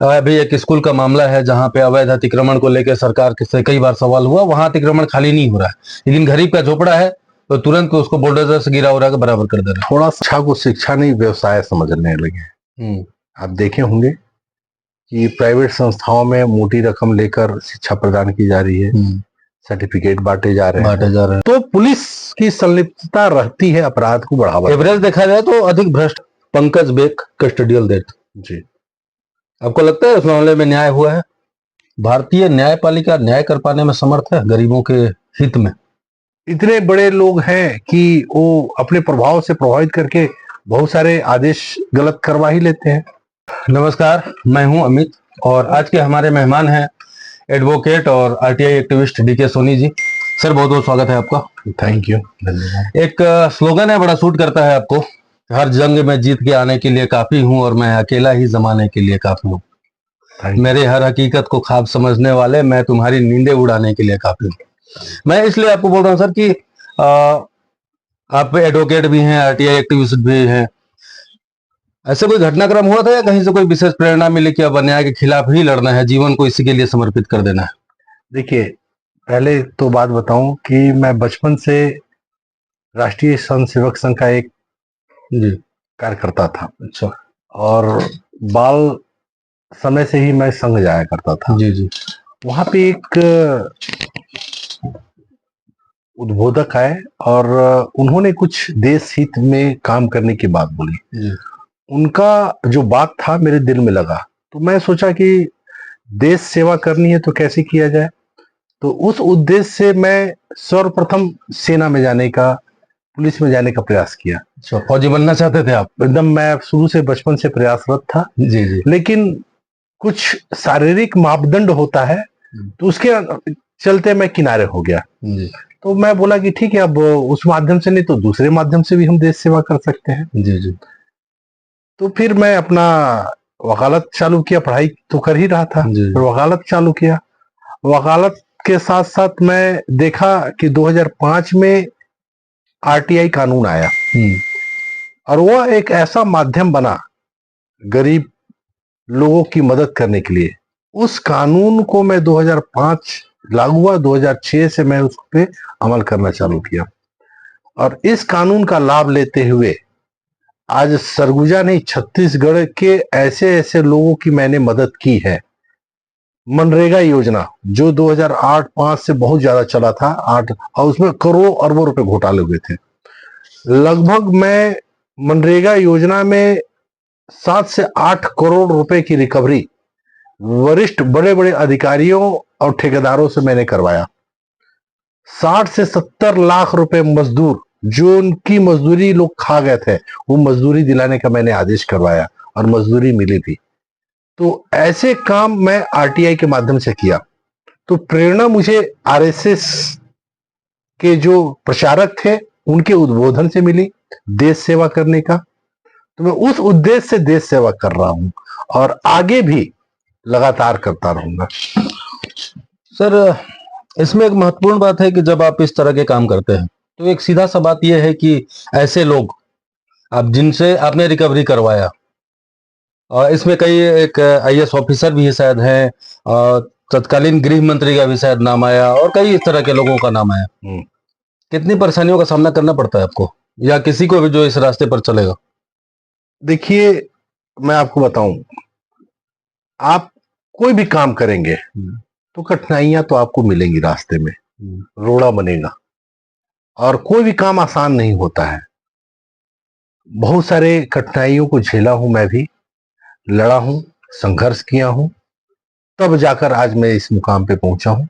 अभी एक स्कूल का मामला है जहां पे अवैध अतिक्रमण को लेकर सरकार से कई बार सवाल हुआ। वहां अतिक्रमण खाली नहीं हो रहा है, लेकिन गरीब का झोपड़ा है तो तुरंत उसको बुलडोजर से गिरा उड़ा के बराबर कर दे रहा थोड़ा शिक्षा को शिक्षा नहीं व्यवसाय समझने लगे। आप देखे होंगे कि प्राइवेट संस्थाओं में मोटी रकम लेकर शिक्षा प्रदान की जा रही है, सर्टिफिकेट बांटे जा रहे हैं। तो पुलिस की संलिप्तता रहती है अपराध को बढ़ावा। एवरेज देखा जाए तो अधिक भ्रष्ट पंकज बेक कस्टोडियल डेथ जी। आपको लगता है इस मामले में न्याय हुआ है? भारतीय न्यायपालिका न्याय कर पाने में समर्थ है गरीबों के हित में? इतने बड़े लोग हैं कि वो अपने प्रभाव से प्रभावित करके बहुत सारे आदेश गलत करवा ही लेते हैं। नमस्कार, मैं हूं अमित और आज के हमारे मेहमान हैं एडवोकेट और RTI activist DK Soni ji. Sir बहुत बहुत स्वागत है आपका। थैंक यू, धन्यवाद। एक स्लोगन है, बड़ा सूट करता है आपको, हर जंग में जीत के आने के लिए काफी हूं और मैं अकेला ही जमाने के लिए काफी हूं। मेरे हर हकीकत को ख्वाब समझने वाले, मैं तुम्हारी नींदें उड़ाने के लिए काफी हूं। मैं इसलिए आपको बोल रहा हूं सर कि आप एडवोकेट भी हैं, आरटीआई एक्टिविस्ट भी हैं। ऐसे कोई घटनाक्रम हुआ था या कहीं से कोई विशेष प्रेरणा मिली कि अब अन्याय के खिलाफ ही लड़ना है, जीवन को इसी के लिए समर्पित कर देना है? देखिए, पहले तो बात बताऊं कि मैं बचपन से राष्ट्रीय स्वयं सेवक संघ का एक कार्यकर्ता था। अच्छा। और बाल समय से ही मैं संघ जाया करता था। जी जी। वहां पे एक उद्बोधक आए और उन्होंने कुछ देश हित में काम करने की बात बोली। उनका जो बात था मेरे दिल में लगा, तो मैं सोचा कि देश सेवा करनी है तो कैसे किया जाए। तो उस उद्देश्य से मैं सर्वप्रथम सेना में जाने का, पुलिस में जाने का प्रयास किया। अच्छा, फौजी बनना चाहते थे आप? एकदम, मैं शुरू से बचपन से प्रयासरत था। जी जी। लेकिन कुछ शारीरिक मापदंड होता है तो उसके चलते मैं किनारे हो गया। जी। तो मैं बोला कि ठीक है, अब उस माध्यम से नहीं तो दूसरे माध्यम से भी हम देश सेवा कर सकते हैं। जी जी। तो फिर मैं अपना वकालत चालू किया, पढ़ाई तो कर ही रहा था, फिर वकालत चालू किया। वकालत के साथ साथ मैं देखा कि 2005 में आरटीआई कानून आया और वह एक ऐसा माध्यम बना गरीब लोगों की मदद करने के लिए। उस कानून को मैं 2005 लागू हुआ, 2006 से मैं उस पे अमल करना चालू किया और इस कानून का लाभ लेते हुए आज सरगुजा नहीं, छत्तीसगढ़ के ऐसे ऐसे लोगों की मैंने मदद की है। मनरेगा योजना जो 2008-5 से बहुत ज्यादा चला था, 8, और उसमें करोड़ों अरबों रुपए घोटाले हुए थे। लगभग मैं मनरेगा योजना में 7 से 8 करोड़ रुपए की रिकवरी वरिष्ठ बड़े बड़े अधिकारियों और ठेकेदारों से मैंने करवाया। 60 से 70 लाख रुपए मजदूर जो उनकी मजदूरी लोग खा गए थे, वो मजदूरी दिलाने का मैंने आदेश करवाया और मजदूरी मिली भी। तो ऐसे काम मैं आरटीआई के माध्यम से किया। तो प्रेरणा मुझे आरएसएस के जो प्रचारक थे उनके उद्बोधन से मिली देश सेवा करने का। तो मैं उस उद्देश्य से देश सेवा कर रहा हूं और आगे भी लगातार करता रहूंगा। सर, इसमें एक महत्वपूर्ण बात है कि जब आप इस तरह के काम करते हैं तो एक सीधा सा बात यह है कि ऐसे लोग आप जिनसे आपने रिकवरी करवाया, और इसमें कई एक आईएएस ऑफिसर भी शायद हैं, और तत्कालीन गृह मंत्री का भी शायद नाम आया और कई इस तरह के लोगों का नाम आया। कितनी परेशानियों का सामना करना पड़ता है आपको या किसी को भी जो इस रास्ते पर चलेगा? देखिए, मैं आपको बताऊं, आप कोई भी काम करेंगे तो कठिनाइयां तो आपको मिलेंगी रास्ते में, रोड़ा बनेगा और कोई भी काम आसान नहीं होता है। बहुत सारे कठिनाइयों को झेला हूं, मैं भी लड़ा हूं, संघर्ष किया हूं, तब जाकर आज मैं इस मुकाम पे पहुंचा हूं।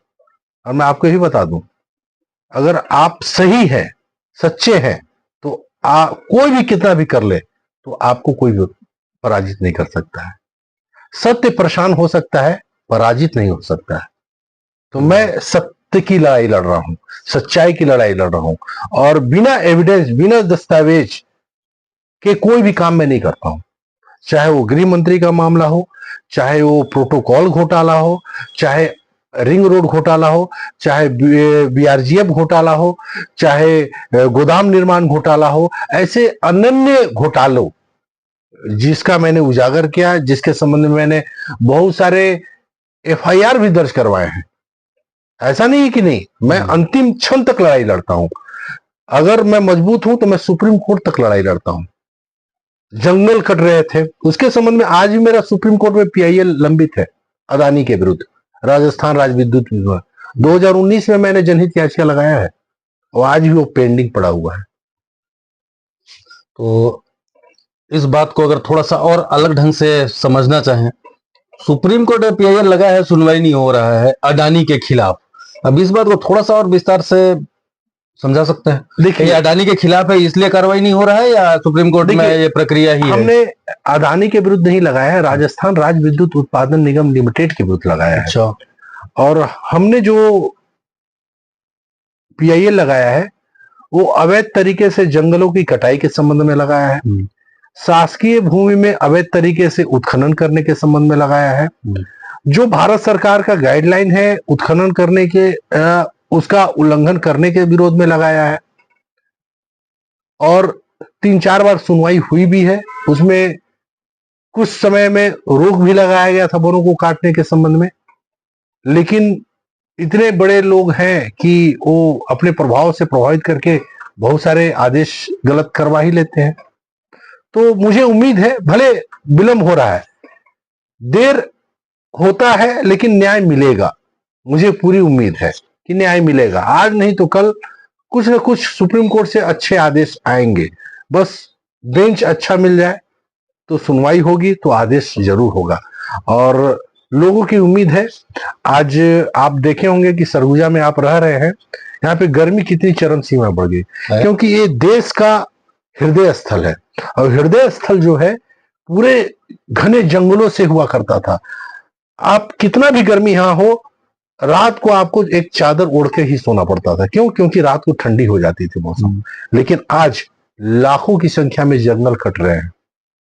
और मैं आपको यही बता दूं, अगर आप सही हैं, सच्चे हैं, तो कोई भी कितना भी कर ले तो आपको कोई भी पराजित नहीं कर सकता है। सत्य परेशान हो सकता है, पराजित नहीं हो सकता है। तो मैं सत्य की लड़ाई लड़ रहा हूं, सच्चाई की लड़ाई लड़ रहा हूं और बिना एविडेंस, बिना दस्तावेज के कोई भी काम मैं नहीं करता हूं। चाहे वो गृह मंत्री का मामला हो, चाहे वो प्रोटोकॉल घोटाला हो, चाहे रिंग रोड घोटाला हो, चाहे बीआरजीएफ घोटाला हो, चाहे गोदाम निर्माण घोटाला हो, ऐसे अनन्य घोटालों जिसका मैंने उजागर किया, जिसके संबंध में मैंने बहुत सारे एफआईआर भी दर्ज करवाए हैं। ऐसा नहीं है कि नहीं, मैं अंतिम क्षण तक लड़ाई लड़ता हूं। अगर मैं मजबूत हूं तो मैं सुप्रीम कोर्ट तक लड़ाई लड़ता हूं। जंगल कट रहे थे, उसके संबंध में आज भी मेरा सुप्रीम कोर्ट में पीआईएल लंबित है अदानी के विरुद्ध, राजस्थान राज्य विद्युत विभाग। 2019 में मैंने जनहित याचिका लगाया है और आज भी वो पेंडिंग पड़ा हुआ है। तो इस बात को अगर थोड़ा सा और अलग ढंग से समझना चाहें, सुप्रीम कोर्ट में पीआईएल लगा है, सुनवाई नहीं हो रहा है अडानी के खिलाफ। अब इस बात को थोड़ा सा और विस्तार से समझा सकते हैं? देखिए, अडानी के खिलाफ है इसलिए कार्रवाई नहीं हो रहा है या सुप्रीम कोर्ट में ये प्रक्रिया ही है? हमने अडानी के विरुद्ध नहीं लगाया है, राजस्थान राज्य विद्युत उत्पादन निगम लिमिटेड के विरुद्ध लगाया है। अच्छा। और हमने जो पीआईएल लगाया है वो अवैध तरीके से जंगलों की कटाई के संबंध में लगाया है, शासकीय भूमि में अवैध तरीके से उत्खनन करने के संबंध में लगाया है। जो भारत सरकार का गाइडलाइन है उत्खनन करने के, उसका उल्लंघन करने के विरोध में लगाया है। और 3-4 बार सुनवाई हुई भी है, उसमें कुछ समय में रोक भी लगाया गया था वनों को काटने के संबंध में। लेकिन इतने बड़े लोग हैं कि वो अपने प्रभाव से प्रभावित करके बहुत सारे आदेश गलत करवा ही लेते हैं। तो मुझे उम्मीद है, भले विलंब हो रहा है, देर होता है, लेकिन न्याय मिलेगा। मुझे पूरी उम्मीद है कि न्याय मिलेगा। आज नहीं तो कल कुछ न कुछ सुप्रीम कोर्ट से अच्छे आदेश आएंगे। बस बेंच अच्छा मिल जाए तो सुनवाई होगी, तो आदेश जरूर होगा। और लोगों की उम्मीद है। आज आप देखे होंगे कि सरगुजा में आप रह रहे हैं, यहाँ पे गर्मी कितनी चरम सीमा बढ़ गई, क्योंकि ये देश का हृदय स्थल है। और हृदय स्थल जो है पूरे घने जंगलों से हुआ करता था। आप कितना भी गर्मी यहाँ हो, रात को आपको एक चादर ओढ़ के ही सोना पड़ता था। क्यों? क्योंकि रात को ठंडी हो जाती थी मौसम। लेकिन आज लाखों की संख्या में जंगल कट रहे हैं।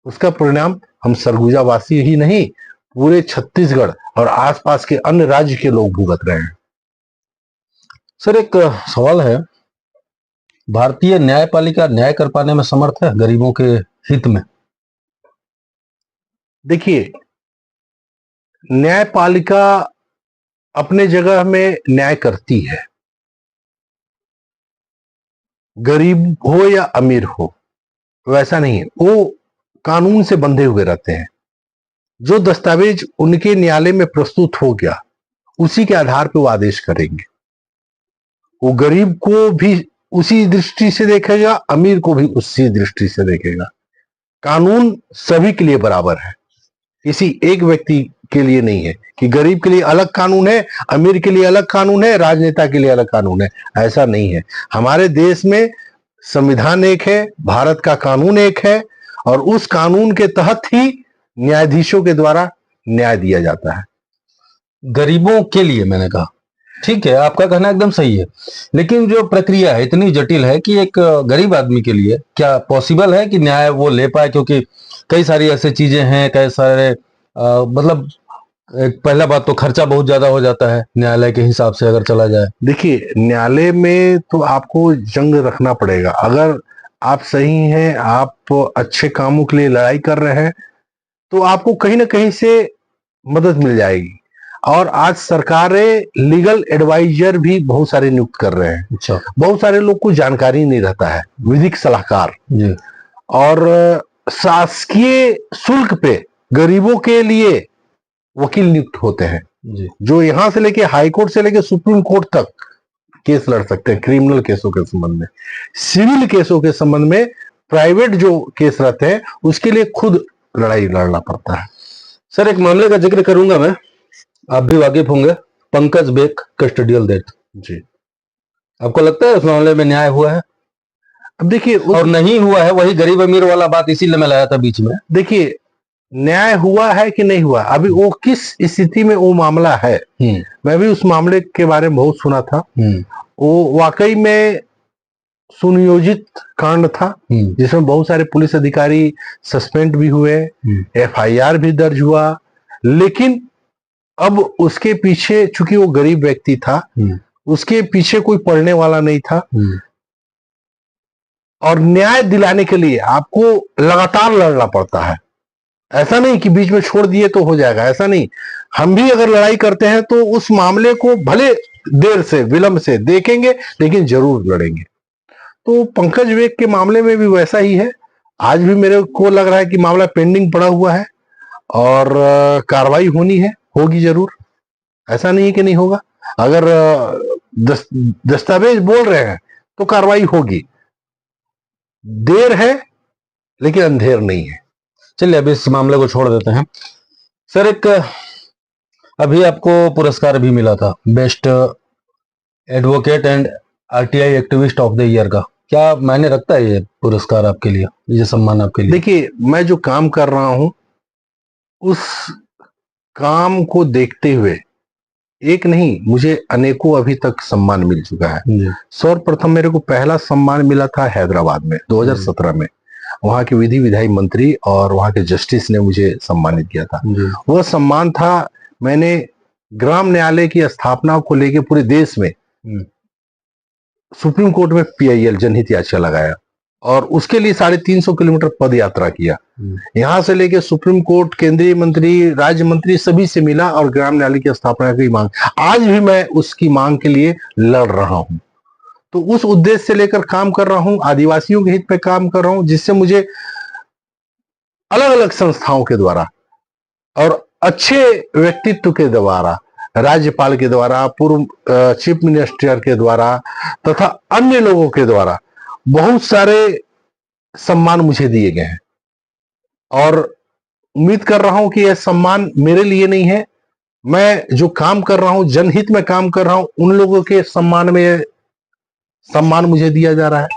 उसका परिणाम हम सरगुजा वासी ही नहीं, पूरे छत्तीसगढ़ और आसपास के अन्य राज्य के लोग भुगत रहे हैं। सर, एक सवाल है, भारतीय न्यायपालिका न्याय कर पाने में समर्थ है गरीबों के हित में? देखिए, न्यायपालिका अपने जगह में न्याय करती है, गरीब हो या अमीर हो वैसा नहीं है। वो कानून से बंधे हुए रहते हैं। जो दस्तावेज उनके न्यायालय में प्रस्तुत हो गया उसी के आधार पर वो आदेश करेंगे। वो गरीब को भी उसी दृष्टि से देखेगा, अमीर को भी उसी दृष्टि से देखेगा। कानून सभी के लिए बराबर है, किसी एक व्यक्ति के लिए नहीं है कि गरीब के लिए अलग कानून है, अमीर के लिए अलग कानून है, राजनेता के लिए अलग कानून है। ऐसा नहीं है। हमारे देश में संविधान एक है, भारत का कानून एक है, और उस कानून के तहत ही न्यायाधीशों के द्वारा न्याय दिया जाता है। गरीबों के लिए मैंने कहा, ठीक है, आपका कहना एकदम सही है। लेकिन जो प्रक्रिया है इतनी जटिल है कि एक गरीब आदमी के लिए क्या पॉसिबल है कि न्याय वो ले पाए? क्योंकि कई सारी ऐसी चीजें हैं, कई सारे मतलब पहला बात तो खर्चा बहुत ज्यादा हो जाता है न्यायालय के हिसाब से अगर चला जाए। देखिए, न्यायालय में तो आपको जंग रखना पड़ेगा। अगर आप सही हैं, आप अच्छे कामों के लिए लड़ाई कर रहे हैं, तो आपको कहीं ना कहीं से मदद मिल जाएगी। और आज सरकारें लीगल एडवाइजर भी बहुत सारे नियुक्त कर रहे हैं। अच्छा। बहुत सारे लोग को जानकारी नहीं रहता है, विधिक सलाहकार जी। और शासकीय शुल्क पे गरीबों के लिए वकील नियुक्त होते हैं जी। जो यहां से लेके हाई कोर्ट से लेके सुप्रीम कोर्ट तक केस लड़ सकते हैं। क्रिमिनल केसों के संबंध में, सिविल केसों के संबंध में, प्राइवेट जो केस रहते हैं उसके लिए खुद लड़ाई लड़ना पड़ता है। सर, एक मामले का जिक्र करूंगा मैं, आप भी वाकिफ होंगे, पंकज बेक कस्टोडियल डेथ। जी। आपको लगता है उस मामले में न्याय हुआ है? अब देखिए, और नहीं हुआ है, वही गरीब अमीर वाला बात इसीलिए मैं लाया था बीच में। देखिए, न्याय हुआ है कि नहीं हुआ, अभी वो किस स्थिति में वो मामला है, मैं भी उस मामले के बारे में बहुत सुना था। वो वाकई में सुनियोजित कांड था जिसमें बहुत सारे पुलिस अधिकारी सस्पेंड भी हुए, एफआईआर भी दर्ज हुआ। लेकिन अब उसके पीछे, चूंकि वो गरीब व्यक्ति था, उसके पीछे कोई पढ़ने वाला नहीं था। और न्याय दिलाने के लिए आपको लगातार लड़ना पड़ता है। ऐसा नहीं कि बीच में छोड़ दिए तो हो जाएगा, ऐसा नहीं। हम भी अगर लड़ाई करते हैं तो उस मामले को भले देर से विलंब से देखेंगे, लेकिन जरूर लड़ेंगे। तो पंकज विवेक के मामले में भी वैसा ही है। आज भी मेरे को लग रहा है कि मामला पेंडिंग पड़ा हुआ है और कार्रवाई होनी है, होगी जरूर, ऐसा नहीं है कि नहीं होगा। अगर दस्तावेज बोल रहे हैं तो कार्रवाई होगी। देर है लेकिन अंधेर नहीं है। चलिए अभी इस मामले को छोड़ देते हैं। सर, एक अभी आपको पुरस्कार भी मिला था, best advocate and RTI activist of the year का। क्या मायने रखता है ये पुरस्कार आपके लिए, ये सम्मान आपके लिए? देखिए, मैं जो काम कर रहा हूं उस काम को देखते हुए एक नहीं, मुझे अनेकों अभी तक सम्मान मिल चुका है। सर्वप्रथम मेरे को पहला सम्मान मिला था हैदराबाद में 2017 में। वहां के विधि विधायी मंत्री और वहां के जस्टिस ने मुझे सम्मानित किया था। वह सम्मान था, मैंने ग्राम न्यायालय की स्थापना को लेकर पूरे देश में सुप्रीम कोर्ट में पीआईएल जनहित याचिका लगाया और उसके लिए 350 किलोमीटर पद यात्रा किया। यहां से लेके सुप्रीम कोर्ट, केंद्रीय मंत्री, राज्य मंत्री सभी से मिला और ग्राम न्यायालय की स्थापना की मांग, आज भी मैं उसकी मांग के लिए लड़ रहा हूं। तो उस उद्देश्य से लेकर काम कर रहा हूं, आदिवासियों के हित पे काम कर रहा हूं, जिससे मुझे अलग अलग संस्थाओं के द्वारा और अच्छे व्यक्तित्व के द्वारा, राज्यपाल के द्वारा, पूर्व चीफ मिनिस्टर के द्वारा तथा अन्य लोगों के द्वारा बहुत सारे सम्मान मुझे दिए गए हैं। और उम्मीद कर रहा हूं कि यह सम्मान मेरे लिए नहीं है, मैं जो काम कर रहा हूं, जनहित में काम कर रहा हूं, उन लोगों के सम्मान में सम्मान मुझे दिया जा रहा है।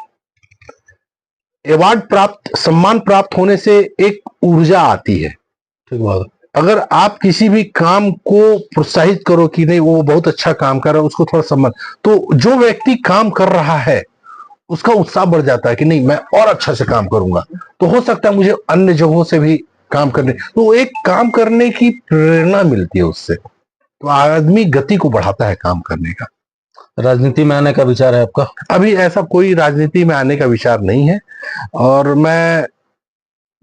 सम्मान प्राप्त होने से एक ऊर्जा आती है। ठीक बात। अगर आप किसी भी काम को प्रोत्साहित करो कि नहीं वो बहुत अच्छा काम कर रहा है, उसको थोड़ा सम्मान, तो जो व्यक्ति काम कर रहा है उसका उत्साह बढ़ जाता है कि नहीं मैं और अच्छा से काम करूंगा, तो हो सकता है मुझे अन्य जगहों से भी काम करने, तो एक काम करने की प्रेरणा मिलती है उससे, तो आदमी गति को बढ़ाता है काम करने का। राजनीति में आने का विचार है आपका? अभी ऐसा कोई राजनीति में आने का विचार नहीं है और मैं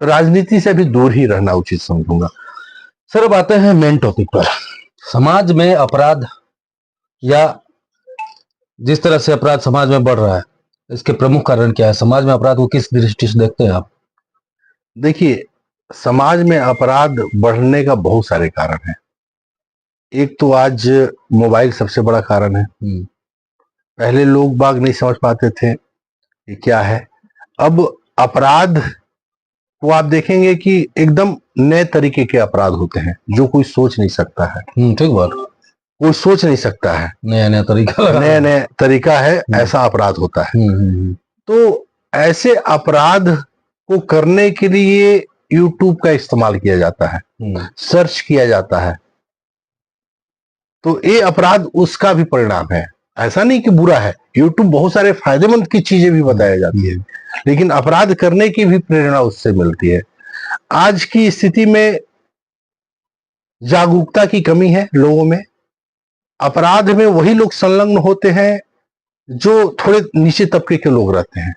राजनीति से भी दूर ही रहना उचित समझूंगा। सर, अब आते हैं मेन टॉपिक पर। समाज में अपराध या जिस तरह से अपराध समाज में बढ़ रहा है, इसके प्रमुख कारण क्या है? समाज में अपराध को किस दृष्टि से देखते हैं आप? देखिए, समाज में अपराध बढ़ने का बहुत सारे कारण हैं। एक तो आज मोबाइल सबसे बड़ा कारण है। पहले लोग बाग नहीं समझ पाते थे ये क्या है। अब अपराध को आप देखेंगे कि एकदम नए तरीके के अपराध होते हैं जो कोई सोच नहीं सकता है। ठीक बात। कोई सोच नहीं सकता है, नया तरीका है, ऐसा अपराध होता है। तो ऐसे अपराध को करने के लिए यूट्यूब का इस्तेमाल किया जाता है, सर्च किया जाता है, तो ये अपराध उसका भी परिणाम है। ऐसा नहीं कि बुरा है, यूट्यूब बहुत सारे फायदेमंद की चीजें भी बताई जाती है, लेकिन अपराध करने की भी प्रेरणा उससे मिलती है। आज की स्थिति में जागरूकता की कमी है लोगों में। अपराध में वही लोग संलग्न होते हैं जो थोड़े नीचे तबके के लोग रहते हैं,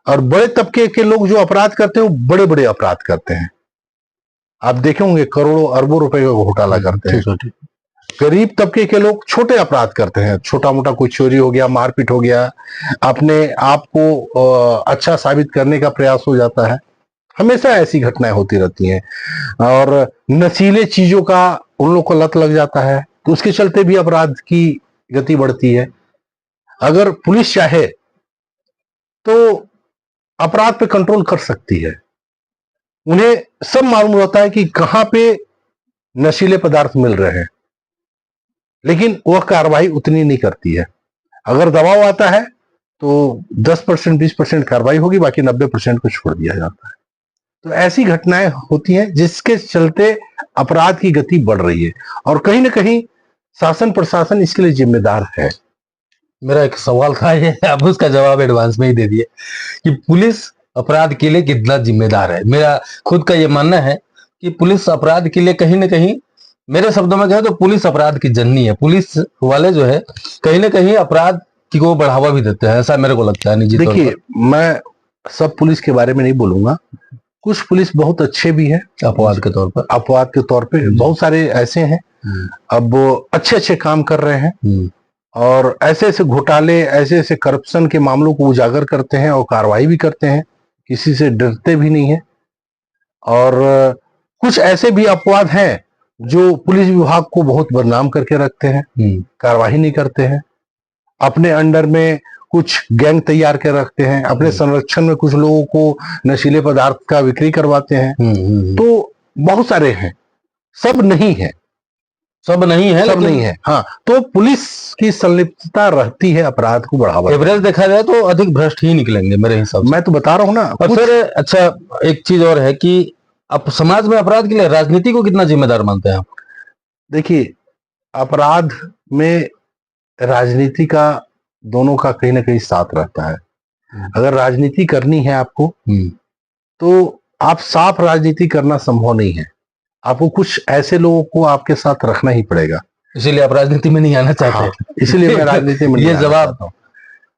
और बड़े तबके के लोग जो अपराध करते हैं वो बड़े बड़े अपराध करते हैं। आप देखे होंगे करोड़ों अरबों रुपए का घोटाला करते हैं। गरीब तबके के लोग छोटे अपराध करते हैं, छोटा मोटा कोई चोरी हो गया, मारपीट हो गया, अपने आप को अच्छा साबित करने का प्रयास हो जाता है। हमेशा ऐसी घटनाएं होती रहती हैं। और नशीले चीजों का उन लोग को लत लग जाता है, तो उसके चलते भी अपराध की गति बढ़ती है। अगर पुलिस चाहे तो अपराध पे कंट्रोल कर सकती है। उन्हें सब मालूम होता है कि कहां पे नशीले पदार्थ मिल रहे हैं, लेकिन वह कार्रवाई उतनी नहीं करती है। अगर दबाव आता है तो 10% 20% कार्रवाई होगी, बाकी 90% को छोड़ दिया जाता है। तो ऐसी घटनाएं होती हैं जिसके चलते अपराध की गति बढ़ रही है, और कहीं ना कहीं शासन प्रशासन इसके लिए जिम्मेदार है। मेरा एक सवाल था, ये आप उसका जवाब एडवांस में ही दे दिए कि पुलिस अपराध के लिए कितना जिम्मेदार है। मेरा खुद का ये मानना है कि पुलिस अपराध के लिए कहीं ना कहीं, मेरे शब्दों में कहें तो पुलिस अपराध की जननी है। पुलिस वाले जो है कहीं ना कहीं अपराध की को बढ़ावा भी देते हैं, ऐसा मेरे को लगता है निजी तौर पर। देखिए, मैं सब पुलिस के बारे में नहीं बोलूंगा, कुछ पुलिस बहुत अच्छे भी हैं अपवाद के तौर पर। अपवाद के तौर पे बहुत सारे ऐसे हैं अब वो अच्छे अच्छे काम कर रहे हैं और ऐसे ऐसे घोटाले, ऐसे ऐसे करप्शन के मामलों को उजागर करते हैं और कार्रवाई भी करते हैं, किसी से डरते भी नहीं है। और कुछ ऐसे भी अपवाद हैं जो पुलिस विभाग को बहुत बदनाम करके रखते हैं, कार्रवाई नहीं करते हैं, अपने अंडर में कुछ गैंग तैयार कर रखते हैं, अपने संरक्षण में कुछ लोगों को नशीले पदार्थ का बिक्री करवाते हैं। तो बहुत सारे हैं, सब नहीं है, सब नहीं है, सब नहीं है। हाँ, तो पुलिस की संलिप्तता रहती है अपराध को बढ़ावा। एवरेज देखा जाए तो अधिक भ्रष्ट ही निकलेंगे मेरे हिसाब से। मैं तो बता रहा हूँ ना। और फिर अच्छा, एक चीज और है कि अब समाज में अपराध के लिए राजनीति को कितना जिम्मेदार मानते हैं आप? देखिए, अपराध में राजनीति का दोनों का कहीं ना कहीं साथ रहता है। अगर राजनीति करनी है आपको तो आप साफ राजनीति करना संभव नहीं है, आपको कुछ ऐसे लोगों को आपके साथ रखना ही पड़ेगा। इसीलिए आप राजनीति में नहीं आना चाहते? हाँ, इसलिए मैं राजनीति में ये जवाब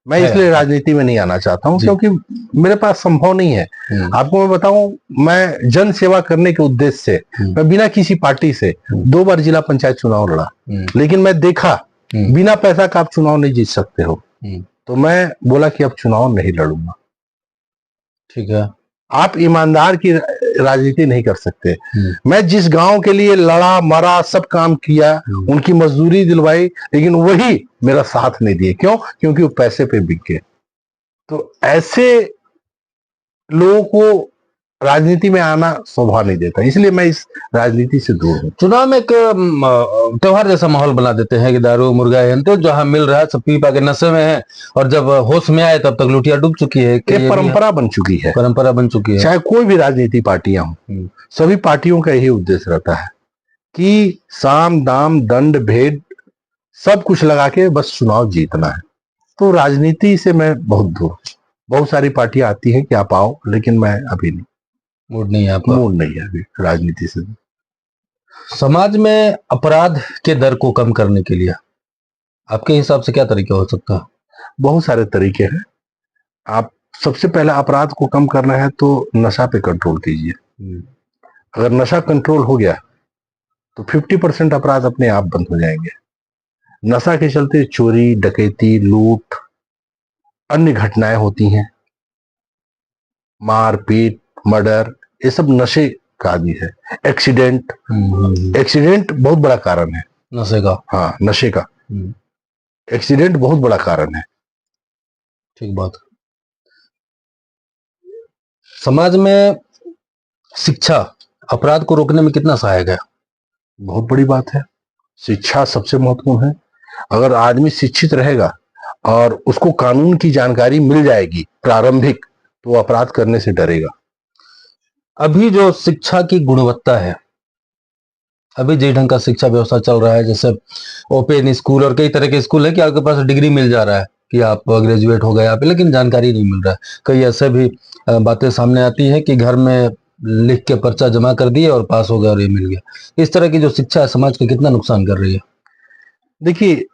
मैं इसलिए राजनीति में नहीं आना चाहता हूँ क्योंकि मेरे पास संभव नहीं है। आपको मैं बताऊं, मैं जन सेवा करने के उद्देश्य से मैं बिना किसी पार्टी से 2 बार जिला पंचायत चुनाव लड़ा, लेकिन मैं देखा बिना पैसा का आप चुनाव नहीं जीत सकते हो, तो मैं बोला कि अब चुनाव नहीं लड़ूंगा। ठीक है, आप ईमानदार की राजनीति नहीं कर सकते। मैं जिस गांव के लिए लड़ा मरा, सब काम किया, उनकी मजदूरी दिलवाई, लेकिन वही मेरा साथ नहीं दिए। क्यों? क्योंकि वो पैसे पे बिक गए। तो ऐसे लोगों को राजनीति में आना शोभा नहीं देता, इसलिए मैं इस राजनीति से दूर हूँ। चुनाव में एक त्योहार जैसा माहौल बना देते हैं कि दारू मुर्गा तो जहां मिल रहा है सब पी पा के नशे में है, और जब होश में आए तब तक लुटिया डूब चुकी है। ये परंपरा बन चुकी है, परंपरा बन चुकी है। चाहे कोई भी राजनीति पार्टियां हों, सभी पार्टियों का यही उद्देश्य रहता है कि साम दाम दंड भेद सब कुछ लगा के बस चुनाव जीतना है। तो राजनीति से मैं बहुत दूर। बहुत सारी पार्टियां आती हैं कि आप आओ, लेकिन मैं अभी नहीं, मूड नहीं है आपका? मूड नहीं है अभी राजनीति से। समाज में अपराध के दर को कम करने के लिए आपके हिसाब से क्या तरीका हो सकता है? बहुत सारे तरीके हैं। आप सबसे पहले अपराध को कम करना है तो नशा पे कंट्रोल कीजिए। अगर नशा कंट्रोल हो गया तो 50% अपराध अपने आप बंद हो जाएंगे। नशा के चलते चोरी, डकैती, लूट, अन्य घटनाएं होती हैं, मारपीट, मर्डर, ये सब नशे का आदि है। एक्सीडेंट, एक्सीडेंट बहुत बड़ा कारण है नशे का। हाँ, नशे का एक्सीडेंट बहुत बड़ा कारण है। ठीक बात। समाज में शिक्षा अपराध को रोकने में कितना सहायक है? बहुत बड़ी बात है। शिक्षा सबसे महत्वपूर्ण है। अगर आदमी शिक्षित रहेगा और उसको कानून की जानकारी मिल जाएगी प्रारंभिक, तो वो अपराध करने से डरेगा। अभी जो शिक्षा की गुणवत्ता है, अभी जिस ढंग का शिक्षा व्यवस्था चल रहा है, जैसे ओपन स्कूल और कई तरह के स्कूल है कि आपके पास डिग्री मिल जा रहा है कि आप ग्रेजुएट हो गए आप, लेकिन जानकारी नहीं मिल रहा है। कई ऐसे भी बातें सामने आती है कि घर में लिख के पर्चा जमा कर दिए और पास हो गया और ये मिल गया। इस तरह की जो शिक्षा है समाज को कितना नुकसान कर रही है? देखिए,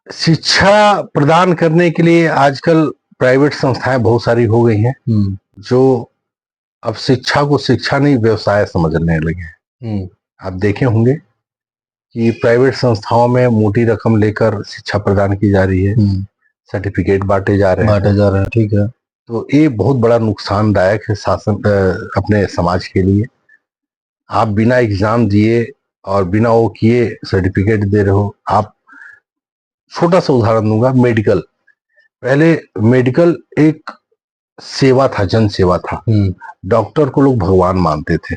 शिक्षा प्रदान करने के लिए आजकल प्राइवेट संस्थाएं बहुत सारी हो गई हैं जो अब शिक्षा को शिक्षा नहीं व्यवसाय समझने लगे हैं। आप देखे होंगे कि प्राइवेट संस्थाओं में मोटी रकम लेकर शिक्षा प्रदान की जा रही है, सर्टिफिकेट बांटे जा रहे हैं। ठीक है। तो ये बहुत बड़ा नुकसानदायक है शासन अपने समाज के लिए। आप बिना एग्जाम दिए और बिना वो किए सर्टिफिकेट दे रहे हो। आप छोटा सा उदाहरण दूंगा, मेडिकल। पहले मेडिकल एक सेवा था, जन सेवा था। डॉक्टर को लोग भगवान मानते थे।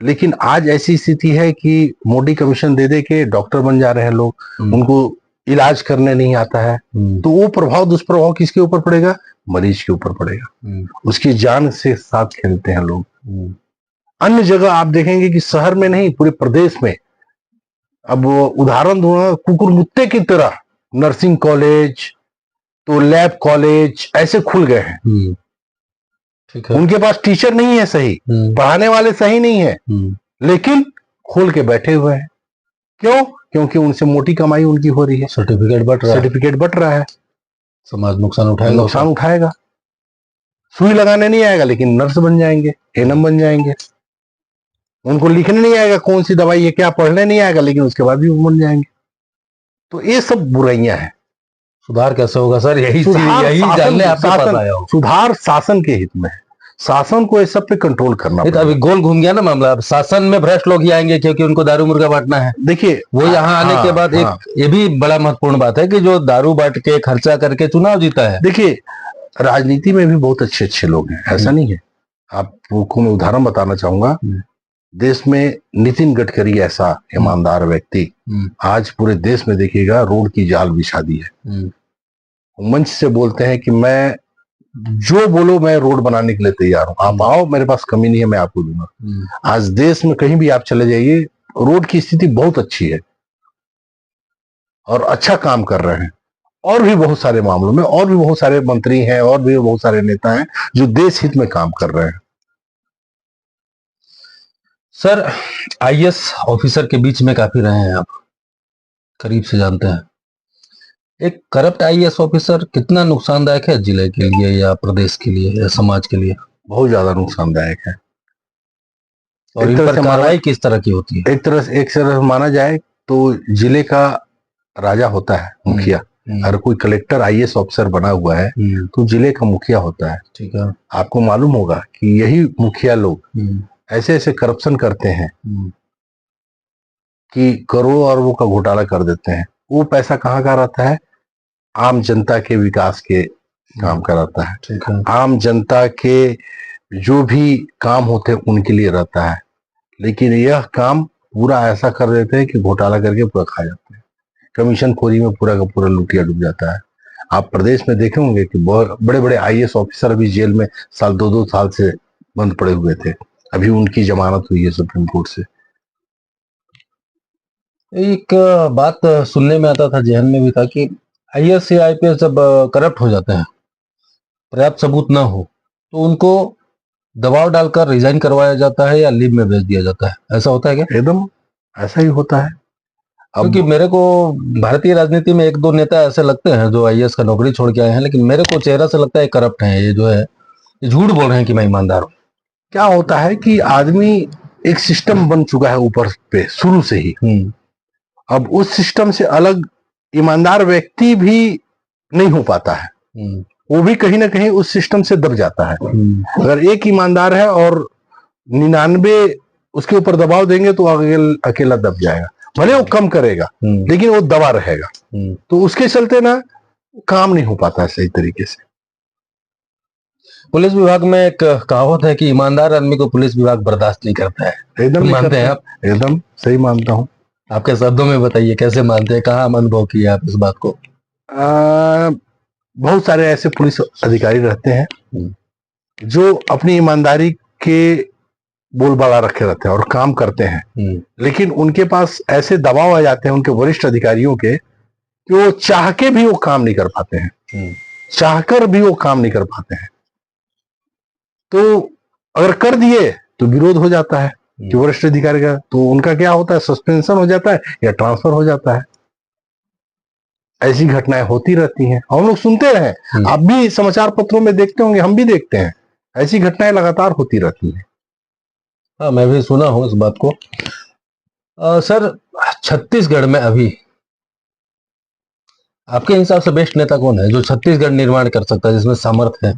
लेकिन आज ऐसी स्थिति है कि मोटी कमीशन दे दे के डॉक्टर बन जा रहे हैं लोग, उनको इलाज करने नहीं आता है। तो वो प्रभाव दुष्प्रभाव किसके ऊपर पड़ेगा? मरीज के ऊपर पड़ेगा। उसकी जान से साथ खेलते हैं लोग। अन्य जगह आप देखेंगे कि शहर में नहीं, पूरे प्रदेश में, अब उदाहरण दूंगा, कुकुरमुत्ते की तरह नर्सिंग कॉलेज, तो लैब कॉलेज ऐसे खुल गए हैं। ठीक है। उनके पास टीचर नहीं है सही, पढ़ाने वाले सही नहीं है, लेकिन खोल के बैठे हुए हैं। क्यों? क्योंकि उनसे मोटी कमाई उनकी हो रही है, सर्टिफिकेट बट रहा है। समाज नुकसान उठाएगा। सुई लगाने नहीं आएगा लेकिन नर्स बन जाएंगे, एनएम बन जाएंगे। उनको लिखने नहीं आएगा कौन सी दवाई है, क्या पढ़ने नहीं आएगा, लेकिन उसके बाद भी वो बन जाएंगे। तो ये सब बुराइयां हैं। सुधार कैसे होगा सर? यही जानने आपके पास आया हूं। सुधार शासन के हित में है, शासन को इस सब पे कंट्रोल करना पड़ेगा। अभी गोल घूम गया ना मामला, अब शासन में भ्रष्ट लोग ही आएंगे क्योंकि उनको दारू मुर्गा बांटना है। देखिए वो यहाँ आने के बाद एक ये भी बड़ा महत्वपूर्ण बात है कि जो दारू बांट के खर्चा करके चुनाव जीता है। देखिए राजनीति में भी बहुत अच्छे अच्छे लोग हैं, ऐसा नहीं है। आपको मैं उदाहरण बताना चाहूंगा, देश में नितिन गडकरी ऐसा ईमानदार व्यक्ति आज पूरे देश में देखिएगा रोड की जाल बिछा दी है। मंच से बोलते हैं कि मैं जो बोलो मैं रोड बनाने के लिए तैयार हूं, आप आओ, मेरे पास कमी नहीं है, मैं आपको दूंगा। आज देश में कहीं भी आप चले जाइए, रोड की स्थिति बहुत अच्छी है और अच्छा काम कर रहे हैं। और भी बहुत सारे मामलों में और भी बहुत सारे मंत्री हैं और भी बहुत सारे नेता हैं जो देश हित में काम कर रहे हैं। सर आईएएस ऑफिसर के बीच में काफी रहे हैं आप, करीब से जानते हैं। एक करप्ट आईएएस ऑफिसर कितना नुकसानदायक है जिले के लिए या प्रदेश के लिए या समाज के लिए? बहुत ज्यादा नुकसानदायक है। और इन पर कार्रवाई किस तरह की होती है? एक तरह से माना जाए तो जिले का राजा होता है मुखिया। अगर कोई कलेक्टर आईएएस ऑफिसर बना हुआ है तो जिले का मुखिया होता है। ठीक है। आपको मालूम होगा कि यही मुखिया लोग ऐसे ऐसे करप्शन करते हैं कि करोड़ों अरबों का घोटाला कर देते हैं। वो पैसा कहाँ का रहता है? आम जनता के विकास के काम का रहता है। ठीक है। आम जनता के जो भी काम होते हैं उनके लिए रहता है, लेकिन यह काम पूरा ऐसा कर देते हैं कि घोटाला करके पूरा खा जाते हैं। कमीशन खोरी में पूरा का पूरा लुटिया डूब जाता है। आप प्रदेश में देखे होंगे कि बड़े बड़े आईएएस ऑफिसर अभी जेल में साल 2-2 साल से बंद पड़े हुए थे, अभी उनकी जमानत हुई है सुप्रीम कोर्ट से। एक बात सुनने में आता था, जहन में भी था कि आईएएस से आईपीएस जब करप्ट हो जाते हैं, पर्याप्त सबूत ना हो तो उनको दबाव डालकर रिजाइन करवाया जाता है या लीव में भेज दिया जाता है। ऐसा होता है क्या? एकदम ऐसा ही होता है। क्योंकि मेरे को भारतीय राजनीति में एक दो नेता ऐसे लगते हैं जो आईएएस का नौकरी छोड़ के आए हैं, लेकिन मेरे को चेहरा से लगता है करप्ट है। ये जो है ये झूठ बोल रहे हैं कि मैं ईमानदार हूँ। क्या होता है कि आदमी एक सिस्टम बन चुका है ऊपर पे शुरू से ही। अब उस सिस्टम से अलग ईमानदार व्यक्ति भी नहीं हो पाता है, वो भी कहीं ना कहीं उस सिस्टम से दब जाता है। अगर एक ईमानदार है और 99 उसके ऊपर दबाव देंगे तो अकेला दब जाएगा, भले वो कम करेगा लेकिन वो दबा रहेगा। तो उसके चलते ना काम नहीं हो पाता है सही तरीके से। पुलिस विभाग में एक कहावत है कि ईमानदार आदमी को पुलिस विभाग बर्दाश्त नहीं करता है। एकदम मानते हैं आप? एकदम सही मानता हूँ। आपके शब्दों में बताइए कैसे मानते हैं, कहाँ अनुभव किया आप इस बात को? बहुत सारे ऐसे पुलिस अधिकारी रहते हैं जो अपनी ईमानदारी के बोलबाला रखे रहते हैं और काम करते हैं, लेकिन उनके पास ऐसे दबाव आ जाते हैं उनके वरिष्ठ अधिकारियों के कि वो चाह के भी वो काम नहीं कर पाते हैं, चाहकर भी वो काम नहीं कर पाते हैं। तो अगर कर दिए तो विरोध हो जाता है कि वरिष्ठ अधिकारी का, तो उनका क्या होता है, सस्पेंशन हो जाता है या ट्रांसफर हो जाता है। ऐसी घटनाएं होती रहती हैं, हम लोग सुनते रहे, आप भी समाचार पत्रों में देखते होंगे, हम भी देखते हैं, ऐसी घटनाएं लगातार होती रहती हैं। हाँ, मैं भी सुना हूं इस बात को। सर छत्तीसगढ़ में अभी आपके हिसाब से बेस्ट नेता कौन है जो छत्तीसगढ़ निर्माण कर सकता है, जिसमें सामर्थ्य है?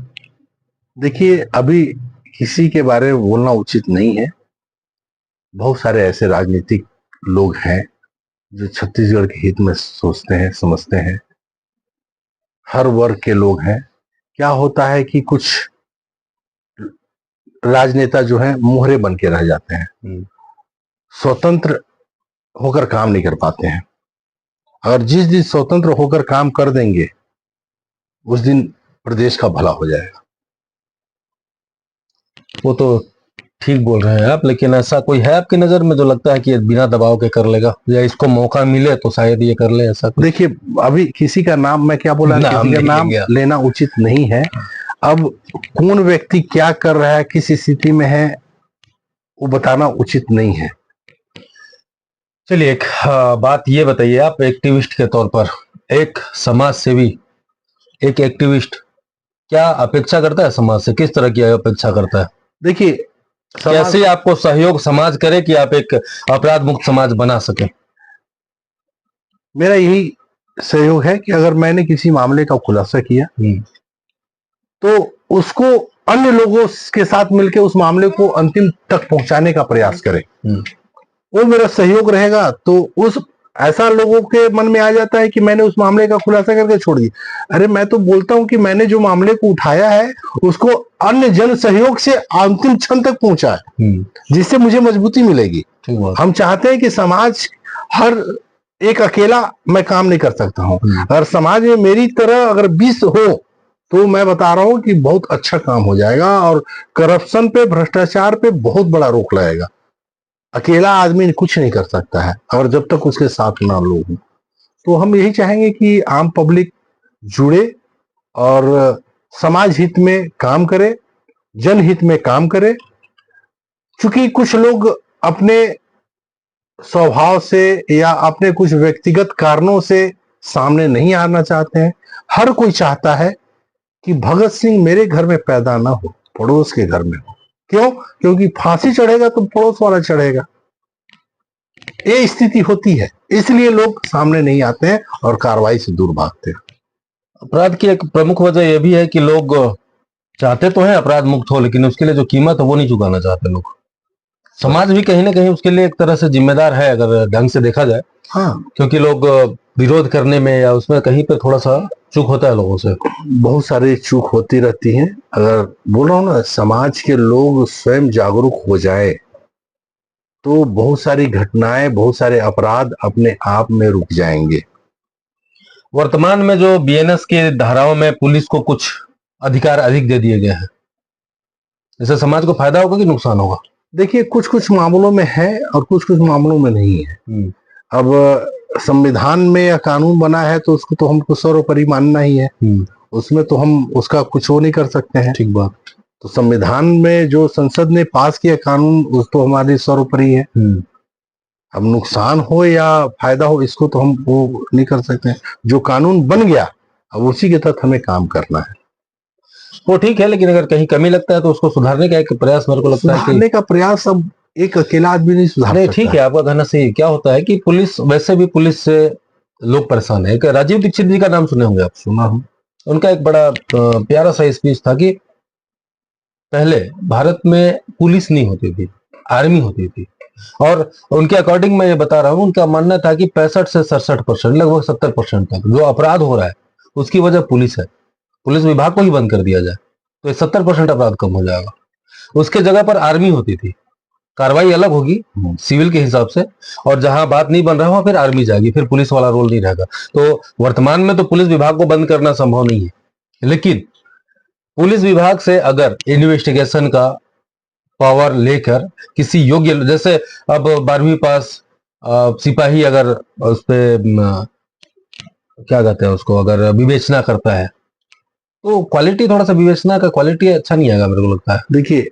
देखिए अभी किसी के बारे में बोलना उचित नहीं है। बहुत सारे ऐसे राजनीतिक लोग हैं जो छत्तीसगढ़ के हित में सोचते हैं, समझते हैं। हर वर्ग के लोग हैं। क्या होता है कि कुछ राजनेता जो हैं मोहरे बन के रह जाते हैं, स्वतंत्र होकर काम नहीं कर पाते हैं। और जिस दिन स्वतंत्र होकर काम कर देंगे उस दिन प्रदेश का भला हो जाएगा। वो तो ठीक बोल रहे हैं आप, लेकिन ऐसा कोई है आपकी नजर में जो लगता है कि ये बिना दबाव के कर लेगा या इसको मौका मिले तो शायद ये कर ले? ऐसा देखिए अभी किसी का नाम, मैं क्या बोला, किसी का नाम लेना उचित नहीं है। अब कौन व्यक्ति क्या कर रहा है, किस स्थिति में है, वो बताना उचित नहीं है। चलिए एक बात ये बताइए, आप एक्टिविस्ट के तौर पर, एक समाज सेवी, एक एक्टिविस्ट, क्या अपेक्षा करता है समाज से, किस तरह की अपेक्षा करता है? देखिए, कैसे आपको सहयोग समाज करे कि आप एक अपराध मुक्त समाज बना सके? मेरा यही सहयोग है कि अगर मैंने किसी मामले का खुलासा किया तो उसको अन्य लोगों के साथ मिलकर उस मामले को अंतिम तक पहुंचाने का प्रयास करें, वो मेरा सहयोग रहेगा। तो उस ऐसा लोगों के मन में आ जाता है कि मैंने उस मामले का खुलासा करके छोड़ दिया। अरे मैं तो बोलता हूं कि मैंने जो मामले को उठाया है उसको अन्य जन सहयोग से अंतिम क्षण तक पहुंचा है, जिससे मुझे मजबूती मिलेगी। हम चाहते हैं कि समाज, हर एक अकेला मैं काम नहीं कर सकता हूं। अगर समाज में मेरी तरह अगर 20 हो तो मैं बता रहा हूं कि बहुत अच्छा काम हो जाएगा और करप्शन पे, भ्रष्टाचार पे बहुत बड़ा रोक लगाएगा। अकेला आदमी कुछ नहीं कर सकता है और जब तक उसके साथ ना लोग हों। तो हम यही चाहेंगे कि आम पब्लिक जुड़े और समाज हित में काम करे, जनहित में काम करे। क्योंकि कुछ लोग अपने स्वभाव से या अपने कुछ व्यक्तिगत कारणों से सामने नहीं आना चाहते हैं। हर कोई चाहता है कि भगत सिंह मेरे घर में पैदा ना हो, पड़ोस के घर में हो। क्यों? क्योंकि फांसी चढ़ेगा तो पड़ोस वाला चढ़ेगा, ये स्थिति होती है, इसलिए लोग सामने नहीं आते हैं और कार्रवाई से दूर भागते हैं। अपराध की एक प्रमुख वजह यह भी है कि लोग चाहते तो हैं अपराध मुक्त हो, लेकिन उसके लिए जो कीमत है वो नहीं चुकाना चाहते लोग। समाज भी कहीं ना कहीं उसके लिए एक तरह से जिम्मेदार है, अगर ढंग से देखा जाए। हाँ, क्योंकि लोग विरोध करने में या उसमें कहीं पे थोड़ा सा चूक होता है लोगों से। बहुत सारी चूक होती रहती है। अगर बोल रहा हूं ना, समाज के लोग स्वयं जागरूक हो जाए तो बहुत सारी घटनाएं, बहुत सारे अपराध अपने आप में रुक जाएंगे। वर्तमान में जो बीएनएस के धाराओं में पुलिस को कुछ अधिकार अधिक दे दिए गए हैं, इससे समाज को फायदा होगा कि नुकसान होगा? देखिए, कुछ कुछ मामलों में है और कुछ कुछ मामलों में नहीं है। अब संविधान में या कानून बना है तो उसको तो हमको सर्वोपरि मानना ही है। उसमें तो हम उसका कुछ वो नहीं कर सकते हैं। ठीक बात। तो संविधान में जो संसद ने पास किया कानून, उस तो हमारी सर्वोपरि है। अब नुकसान हो या फायदा हो, इसको तो हम वो नहीं कर सकते हैं। जो कानून बन गया अब उसी के तहत हमें काम करना है। वो ठीक है, लेकिन अगर कहीं कमी लगता है तो उसको सुधारने का एक प्रयास मेरे को लगता है कि सुधारने का प्रयास अब एक अकेला आदमी नहीं सुधार सकता। ठीक है, आपका कहना सही। क्या होता है कि पुलिस, वैसे भी पुलिस से लोग परेशान है। राजीव दीक्षित जी का नाम सुने होंगे आप? सुना हूं। उनका एक बड़ा प्यारा सा स्पीच था कि पहले भारत में पुलिस नहीं होती थी, आर्मी होती थी। और उनके अकॉर्डिंग मैं ये बता रहा हूं, उनका मानना था कि 65 से 67%, लगभग 70% तक जो अपराध हो रहा है उसकी वजह पुलिस है। पुलिस विभाग को ही बंद कर दिया जाए तो 70% अपराध कम हो जाएगा। उसके जगह पर आर्मी होती थी, कार्रवाई अलग होगी सिविल के हिसाब से, और जहां बात नहीं बन रहा वहां फिर आर्मी जाएगी, फिर पुलिस वाला रोल नहीं रहेगा। तो वर्तमान में तो पुलिस विभाग को बंद करना संभव नहीं है, लेकिन पुलिस विभाग से अगर इन्वेस्टिगेशन का पावर लेकर किसी योग्य, जैसे अब 12वीं पास सिपाही अगर उस पे क्या कहते हैं उसको, अगर विवेचना करता है तो क्वालिटी, थोड़ा सा विवेचना का क्वालिटी अच्छा नहीं आएगा मेरे को लगता है। देखिए,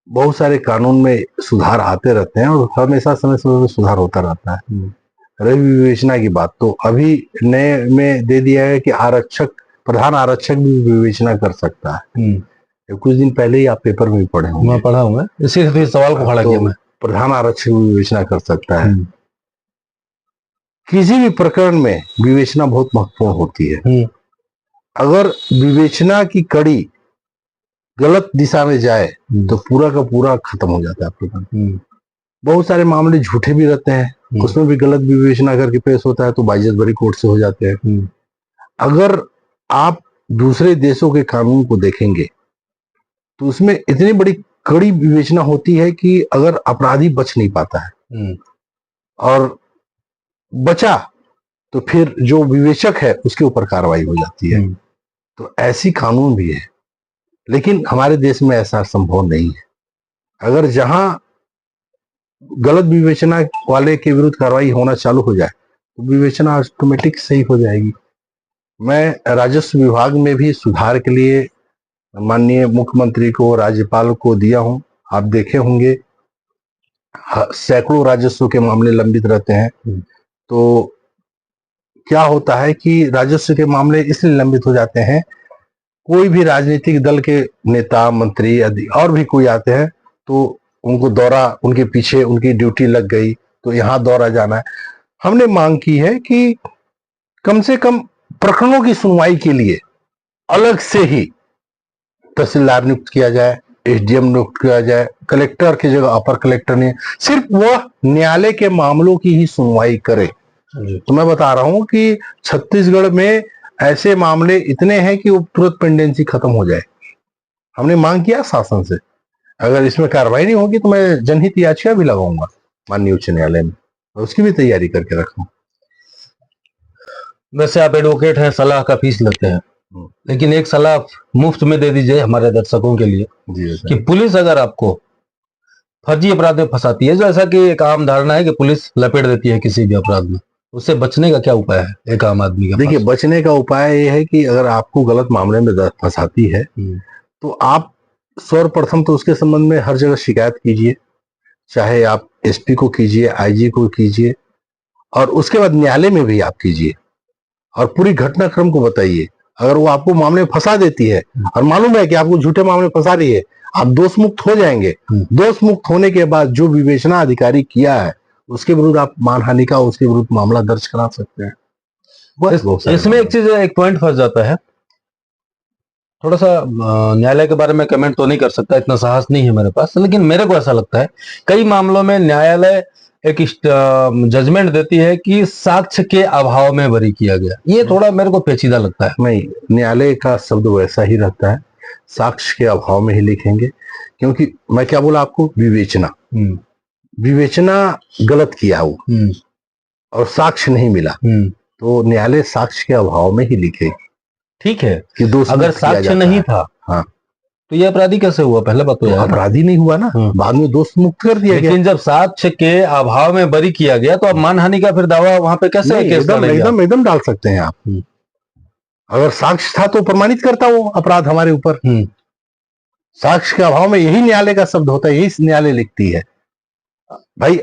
बहुत सारे कानून में सुधार आते रहते हैं और हमेशा समय समय में सुधार होता रहता है। रही विवेचना की बात, तो अभी नए में दे दिया है कि आरक्षक, प्रधान आरक्षक भी विवेचना कर सकता है। कुछ दिन पहले ही आप पेपर में भी पढ़े होंगे। मैं पढ़ा हूँ, इसी से सवाल को खड़ा किया मैं। प्रधान आरक्षक भी विवेचना कर सकता है। किसी भी प्रकरण में विवेचना बहुत महत्वपूर्ण होती है। अगर विवेचना की कड़ी गलत दिशा में जाए तो पूरा का पूरा खत्म हो जाता है प्रकरण। बहुत सारे मामले झूठे भी रहते हैं, उसमें भी गलत विवेचना करके पेश होता है तो बाइज्जत बरी कोर्ट से हो जाते हैं। अगर आप दूसरे देशों के कानून को देखेंगे तो उसमें इतनी बड़ी कड़ी विवेचना होती है कि अगर अपराधी बच नहीं पाता है और बचा तो फिर जो विवेचक है उसके ऊपर कार्रवाई हो जाती है। तो ऐसी कानून भी है, लेकिन हमारे देश में ऐसा संभव नहीं है। अगर जहां गलत विवेचना वाले के विरुद्ध कार्रवाई होना चालू हो जाए तो विवेचना ऑटोमेटिक सही हो जाएगी। मैं राजस्व विभाग में भी सुधार के लिए माननीय मुख्यमंत्री को, राज्यपाल को दिया हूं। आप देखे होंगे सैकड़ों राजस्व के मामले लंबित रहते हैं। तो क्या होता है कि राजस्व के मामले इसलिए लंबित हो जाते हैं, कोई भी राजनीतिक दल के नेता मंत्री और भी कोई आते हैं तो उनको दौरा, उनके पीछे उनकी ड्यूटी लग गई तो यहाँ दौरा जाना है। हमने मांग की है कि कम से कम प्रकरणों की सुनवाई के लिए अलग से ही तहसीलदार नियुक्त किया जाए, एसडीएम नियुक्त किया जाए, कलेक्टर की जगह अपर कलेक्टर ने, सिर्फ वह न्यायालय के मामलों की ही सुनवाई करे। तो मैं बता रहा हूं कि छत्तीसगढ़ में ऐसे मामले इतने हैं कि वो तुरंत पेंडेंसी खत्म हो जाए। हमने मांग किया शासन से, अगर इसमें कार्रवाई नहीं होगी तो मैं जनहित याचिका भी लगाऊंगा माननीय उच्च न्यायालय में, उसकी भी तैयारी करके रखूं। वैसे आप एडवोकेट हैं, सलाह का फीस लेते हैं, लेकिन एक सलाह मुफ्त में दे दीजिए हमारे दर्शकों के लिए कि पुलिस अगर आपको फर्जी अपराध में फंसाती है, जो ऐसा कि एक आम धारणा है कि पुलिस लपेट देती है किसी भी अपराध में, उससे बचने का क्या उपाय है एक आम आदमी का? देखिए, बचने का उपाय ये है कि अगर आपको गलत मामले में फंसाती है तो आप सर्वप्रथम तो उसके संबंध में हर जगह शिकायत कीजिए, चाहे आप एसपी को कीजिए, आईजी को कीजिए, और उसके बाद न्यायालय में भी आप कीजिए और पूरी घटनाक्रम को बताइए। अगर वो आपको मामले में फंसा देती है और मालूम है कि आपको झूठे मामले में फंसा रही है, आप दोष मुक्त हो जाएंगे। दोष मुक्त होने के बाद जो विवेचना अधिकारी किया है उसके विरुद्ध आप मानहानि का, उसके विरुद्ध मामला दर्ज करा सकते हैं। इसमें एक चीज, एक पॉइंट फंस जाता है, थोड़ा सा न्यायालय के बारे में कमेंट तो नहीं कर सकता, इतना साहस नहीं है मेरे पास, लेकिन मेरे को ऐसा लगता है कई मामलों में न्यायालय एक जजमेंट देती है कि साक्ष्य के अभाव में बरी किया गया। ये थोड़ा मेरे को पेचीदा लगता है। नहीं, न्यायालय का शब्द वैसा ही रहता है, साक्ष्य के अभाव में ही लिखेंगे, क्योंकि मैं क्या बोला आपको, विवेचना गलत किया वो और साक्ष्य नहीं मिला तो न्यायालय साक्ष्य के अभाव में ही लिखे। ठीक है कि दोष अगर साक्ष्य नहीं था, हाँ, तो ये अपराधी कैसे हुआ? पहले बात तो अपराधी नहीं हुआ ना, बाद में दोष मुक्त कर दिया गया। लेकिन जब साक्ष्य के अभाव में बरी किया गया तो अब मानहानि का फिर दावा वहां पे कैसे? एकदम डाल सकते हैं आप। अगर साक्ष्य था तो प्रमाणित करता वो अपराध हमारे ऊपर। साक्ष्य के अभाव में यही न्यायालय का शब्द होता है, यही न्यायालय लिखती है। भाई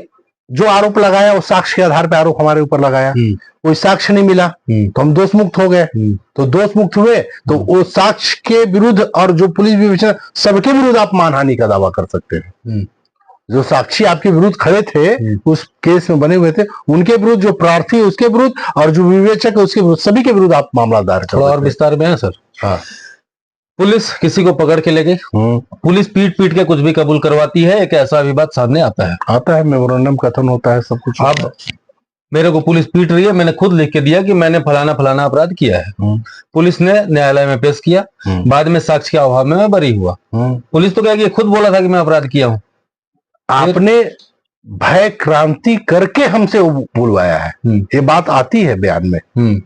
जो आरोप लगाया वो साक्ष्य के आधार पर आरोप हमारे ऊपर लगाया, कोई साक्ष्य नहीं मिला तो हम दोष मुक्त हो गए। तो दोष मुक्त हुए तो वो साक्ष्य के विरुद्ध और जो पुलिस विवेचना, सबके विरुद्ध आप मानहानि का दावा कर सकते हैं। जो साक्षी आपके विरुद्ध खड़े थे, उस केस में बने हुए थे, उनके विरुद्ध, जो प्रार्थी है उसके विरुद्ध और जो विवेचक है उसके विरुद्ध, सभी के विरुद्ध आप मामला दायर कर सकते हैं। और विस्तार में है सर। हाँ, पुलिस किसी को पकड़ के ले गई, पुलिस पीट पीट के कुछ भी कबूल करवाती है, एक ऐसा विवाद सामने आता है, मेमोरेंडम कथन होता है, सब कुछ। अब मेरे को पुलिस पीट रही है, मैंने खुद लिख के दिया कि मैंने फलाना फलाना अपराध किया है, पुलिस ने न्यायालय में पेश किया, बाद में साक्ष्य के अभाव में मैं बरी हुआ। पुलिस तो कहेगी खुद बोला था कि मैं अपराध किया हूँ। आपने भय क्रांति करके हमसे बुलवाया है, ये बात आती है बयान में।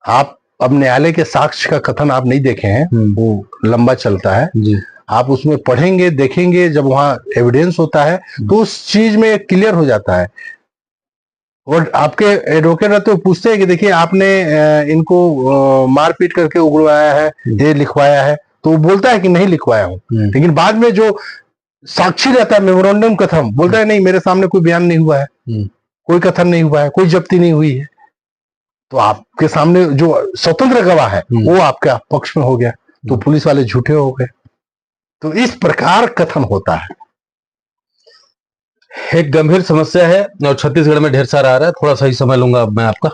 आप अब न्यायालय के साक्ष्य का कथन आप नहीं देखे हैं, वो लंबा चलता है जी। आप उसमें पढ़ेंगे, देखेंगे, जब वहां एविडेंस होता है तो उस चीज में क्लियर हो जाता है। और आपके एडवोकेट रहते हुए पूछते हैं कि देखिए आपने इनको मारपीट करके उगलवाया है, ये लिखवाया है, तो वो बोलता है कि नहीं लिखवाया हूं। लेकिन बाद में जो साक्षी रहता है, मेमोरेंडम कथन, बोलता है नहीं, मेरे सामने कोई बयान नहीं हुआ है, कोई कथन नहीं हुआ है, कोई जब्ती नहीं हुई है। तो आपके सामने जो स्वतंत्र गवाह है वो आपके पक्ष में हो गया, तो पुलिस वाले झूठे हो गए। तो इस प्रकार कथन होता है। एक गंभीर समस्या है और छत्तीसगढ़ में ढेर सारा आ रहा है, थोड़ा सा ही समय लूंगा अब मैं आपका,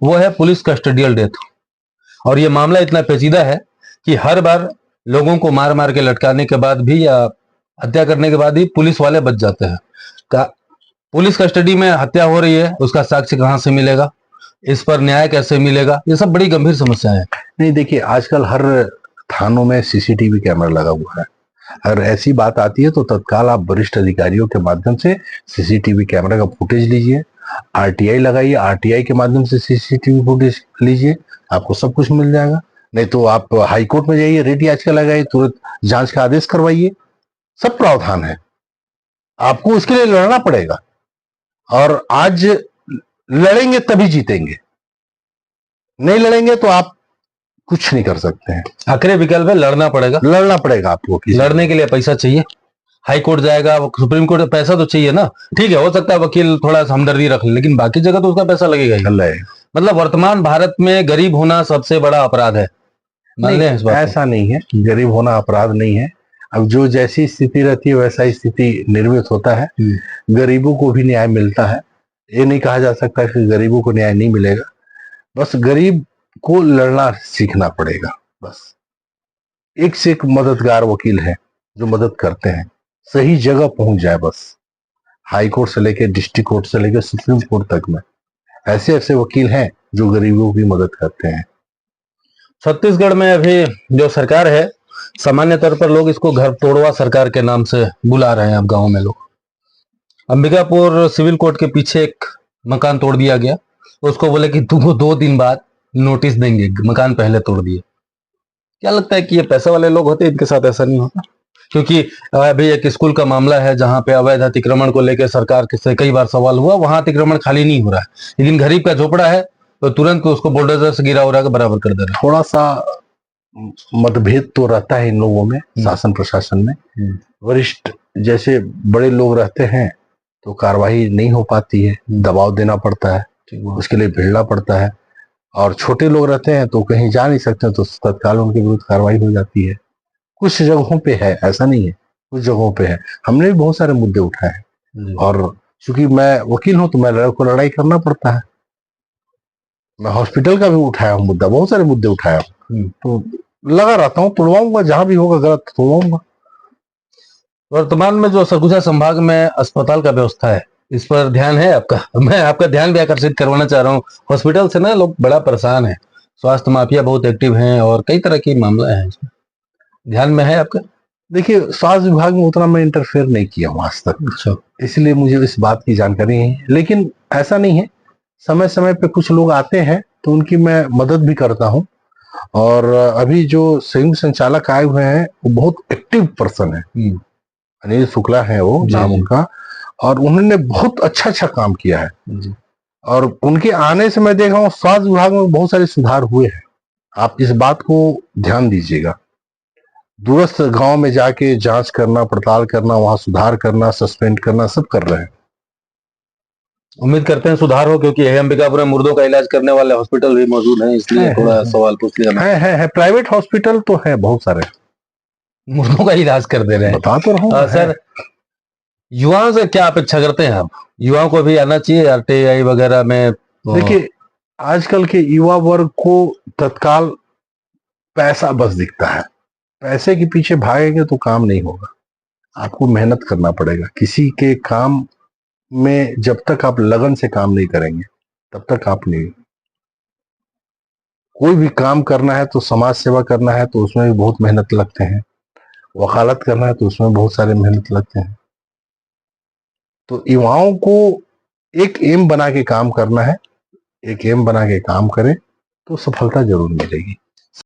वो है पुलिस कस्टडियल डेथ। और ये मामला इतना पेचीदा है कि हर बार लोगों को मार मार के लटकाने के बाद भी या हत्या करने के बाद ही पुलिस वाले बच जाते हैं। पुलिस कस्टडी में हत्या हो रही है, उसका साक्ष्य कहां से मिलेगा, इस पर न्याय कैसे मिलेगा, ये सब बड़ी गंभीर समस्या है। नहीं, देखिए आजकल हर थानों में सीसीटीवी कैमरा लगा हुआ है। अगर ऐसी बात आती है तो तत्काल आप वरिष्ठ अधिकारियों के माध्यम से सीसीटीवी कैमरा का फुटेज लीजिए, आरटीआई लगाइए, आरटीआई के माध्यम से सीसीटीवी फुटेज लीजिए, आपको सब कुछ मिल जाएगा। नहीं तो आप हाई कोर्ट में जाइए, रेट याचिका लगाइए, तुरंत जांच का आदेश करवाइए, सब प्रावधान है। आपको उसके लिए लड़ना पड़ेगा और आज लड़ेंगे तभी जीतेंगे, नहीं लड़ेंगे तो आप कुछ नहीं कर सकते हैं। आखिरी विकल्प है लड़ना पड़ेगा आपको। लड़ने के लिए पैसा चाहिए, हाई कोर्ट जाएगा, सुप्रीम कोर्ट, पैसा तो चाहिए ना। ठीक है, हो सकता है वकील थोड़ा हमदर्दी रख ले, लेकिन बाकी जगह तो उसका पैसा लगेगा ही। मतलब वर्तमान भारत में गरीब होना सबसे बड़ा अपराध है। मान लें इस बात को? ऐसा नहीं है, गरीब होना अपराध नहीं है। अब जो जैसी स्थिति रहती है वैसा ही स्थिति निर्मित होता है। गरीबों को भी न्याय मिलता है, ये नहीं कहा जा सकता कि गरीबों को न्याय नहीं मिलेगा। बस गरीब को लड़ना सीखना पड़ेगा। बस एक से एक मददगार वकील है जो मदद करते हैं, सही जगह पहुंच जाए। बस हाई कोर्ट से लेकर डिस्ट्रिक्ट कोर्ट से लेकर सुप्रीम कोर्ट तक में ऐसे ऐसे वकील हैं जो गरीबों की मदद करते हैं। छत्तीसगढ़ में अभी जो सरकार है, सामान्य तौर पर लोग इसको घर तोड़वा सरकार के नाम से बुला रहे हैं। अब गांव में लोग, अंबिकापुर सिविल कोर्ट के पीछे एक मकान तोड़ दिया गया, उसको बोले कि तुमको 2 दिन बाद नोटिस देंगे, मकान पहले तोड़ दिए। क्या लगता है कि ये पैसे वाले लोग होते, इनके साथ ऐसा नहीं होता? क्योंकि अभी एक स्कूल का मामला है जहां पे अवैध अतिक्रमण को लेकर सरकार से कई बार सवाल हुआ, वहां अतिक्रमण खाली नहीं हो रहा है, लेकिन गरीब का झोपड़ा है तो तुरंत उसको बुलडोजर से गिरा उड़ा के बराबर कर दे रहा है। थोड़ा सा मतभेद तो रहता है इन लोगों में, शासन प्रशासन में। वरिष्ठ जैसे बड़े लोग रहते हैं तो कार्रवाई नहीं हो पाती है, दबाव देना पड़ता है, उसके लिए भिड़ना पड़ता है। और छोटे लोग रहते हैं तो कहीं जा नहीं सकते, तो तत्काल उनके विरुद्ध कार्रवाई हो जाती है। कुछ जगहों पे है, ऐसा नहीं है, कुछ जगहों पे है। हमने भी बहुत सारे मुद्दे उठाए हैं, और चूंकि मैं वकील हूं तो मैं को लड़ाई करना पड़ता है। मैं हॉस्पिटल का भी उठाया हूं मुद्दा, बहुत सारे मुद्दे उठाया हूं, तो लगा रहता हूँ, तुड़वाऊंगा, जहां भी होगा गलत तुड़वाऊंगा। वर्तमान में जो सरगुजा संभाग में अस्पताल का व्यवस्था है, इस पर ध्यान है आपका? मैं आपका ध्यान भी आकर्षित करवाना चाह रहा हूँ। हॉस्पिटल से ना लोग बड़ा परेशान है, स्वास्थ्य माफिया बहुत एक्टिव हैं और कई तरह की मामला है, ध्यान में है आपका? देखिए, स्वास्थ्य विभाग में उतना मैं इंटरफेयर नहीं किया हूँ आज तक। अच्छा। इसलिए मुझे इस बात की जानकारी नहीं है, लेकिन ऐसा नहीं है, समय समय पे कुछ लोग आते हैं तो उनकी मैं मदद भी करता हूँ। और अभी जो संयुक्त संचालक आए हुए हैं वो बहुत एक्टिव पर्सन है, अनिल शुक्ला है वो नाम उनका, और उन्होंने बहुत अच्छा काम किया है। और उनके आने से मैं देख रहा हूँ स्वास्थ्य विभाग में बहुत सारे सुधार हुए हैं। आप इस बात को ध्यान दीजिएगा। दूरस्थ गांव में जाके जांच करना, पड़ताल करना, वहां सुधार करना, सस्पेंड करना, सब कर रहे हैं। उम्मीद करते हैं सुधार हो, क्योंकि अंबिकापुर में मुर्दों का इलाज करने वाले हॉस्पिटल भी मौजूद हैं, इसलिए थोड़ा सवाल पूछ लिया। है प्राइवेट हॉस्पिटल तो है, बहुत सारे मुर्दों का इलाज कर दे रहे हैं, बता तो रहा हूँ। सर, युवाओं से क्या अपेक्षा करते हैं आप? युवाओं को भी आना चाहिए आरटीआई वगैरह में? देखिए, आजकल के युवा वर्ग को तत्काल पैसा बस दिखता है, पैसे के पीछे भागेंगे तो काम नहीं होगा। आपको मेहनत करना पड़ेगा। किसी के काम में जब तक आप लगन से काम नहीं करेंगे तब तक आप नहीं। कोई भी काम करना है तो समाज सेवा करना है तो उसमें भी बहुत मेहनत लगते हैं, वकालत करना है तो उसमें बहुत सारे मेहनत लगते हैं। तो युवाओं को एक एम बना के काम करना है, एक एम बना के काम करें तो सफलता जरूर मिलेगी।